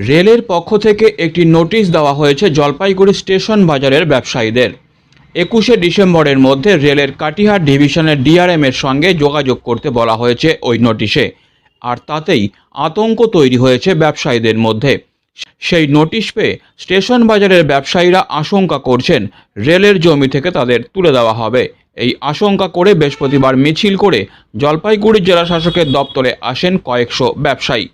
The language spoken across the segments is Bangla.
রেলের পক্ষ থেকে একটি নোটিশ দেওয়া হয়েছে জলপাইগুড়ি স্টেশন বাজারের ব্যবসায়ীদের। 21শে ডিসেম্বরের মধ্যে রেলের কাটিহার ডিভিশনের ডিআরএম এর সঙ্গে যোগাযোগ করতে বলা হয়েছে ওই নোটিশে। আর তাতেই আতঙ্ক তৈরি হয়েছে ব্যবসায়ীদের মধ্যে। সেই নোটিশ পেয়ে স্টেশন বাজারের ব্যবসায়ীরা আশঙ্কা করছেন রেলের জমি থেকে তাদের তুলে দেওয়া হবে। এই আশঙ্কা করে বৃহস্পতিবার মিছিল করে জলপাইগুড়ি জেলা শাসকের দপ্তরে আসেন কয়েকশো ব্যবসায়ী।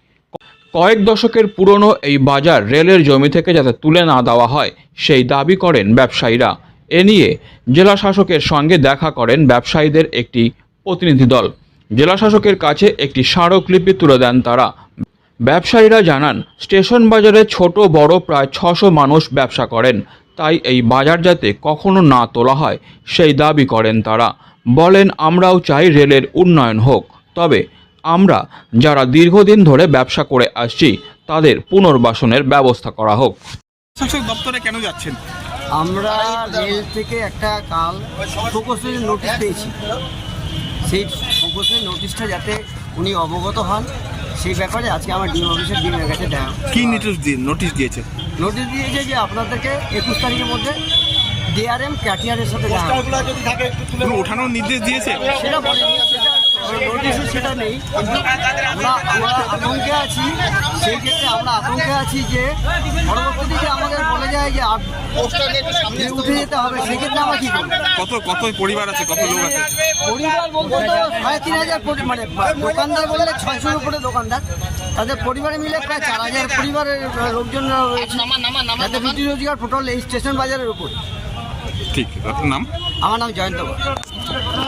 কয়েক দশকের পুরনো এই বাজার রেলের জমি থেকে যাতে তুলে না দেওয়া হয় সেই দাবি করেন ব্যবসায়ীরা। এ নিয়ে জেলা শাসকের সঙ্গে দেখা করেন ব্যবসায়ীদের একটি প্রতিনিধি দল। জেলা শাসকের কাছে একটি স্মারকলিপি তুলে দেন তারা। ব্যবসায়ীরা জানান, স্টেশন বাজারে ছোট বড় প্রায় 600 মানুষ ব্যবসা করেন, তাই এই বাজার যাতে কখনো না তোলা হয় সেই দাবি করেন তারা। বলেন, আমরাও চাই রেলের উন্নয়ন হোক, তবে আমরা যারা দীর্ঘদিন ধরে ব্যবসা করে আসছি তাদের পুনর্বাসনের ব্যবস্থা করা হোক। শাসক দপ্তরে কেন যাচ্ছেন? আমরা রেল থেকে একটা কাল ফোকাসের নোটিশ পেয়েছি। সেই ফোকাসের নোটিশটা যাতে উনি অবগত হন সেই ব্যাপারে আজকে আমার ডিএম অফিসের ডিএমের কাছে দেওয়া। কি নোটিশ দিয়েছে? নোটিশ দিয়েছে যে আপনাদেরকে 21 তারিখের মধ্যে ডিআরএম ক্যাটিয়ারের সাথে দেখা হবে। কোনো ওঠানোর নির্দেশ দিয়েছে? সেটা বলেনি, সেটা নোটিশে সেটা নেই। কিন্তু আমরা আতঙ্কে আছি, সেই ক্ষেত্রে আমরা আতঙ্কে আছি যে পরবর্তীতে আমাদের বলে যায় যে উঠে যেতে হবে, সেক্ষেত্রে আমরা কী করব? কত পরিবার আছে, কত লোক আছে? পরিবার বলতে তো 3500 মানে দোকানদার বললে 600-এর উপরে দোকানদার, তাদের পরিবারে মিলে প্রায় 4000 পরিবারের লোকজন রয়েছে। তাদের রুটি রোজগার টোটাল এই স্টেশন বাজারের উপর। ঠিক, আপনার নাম? আমার নাম জয়ন্ত।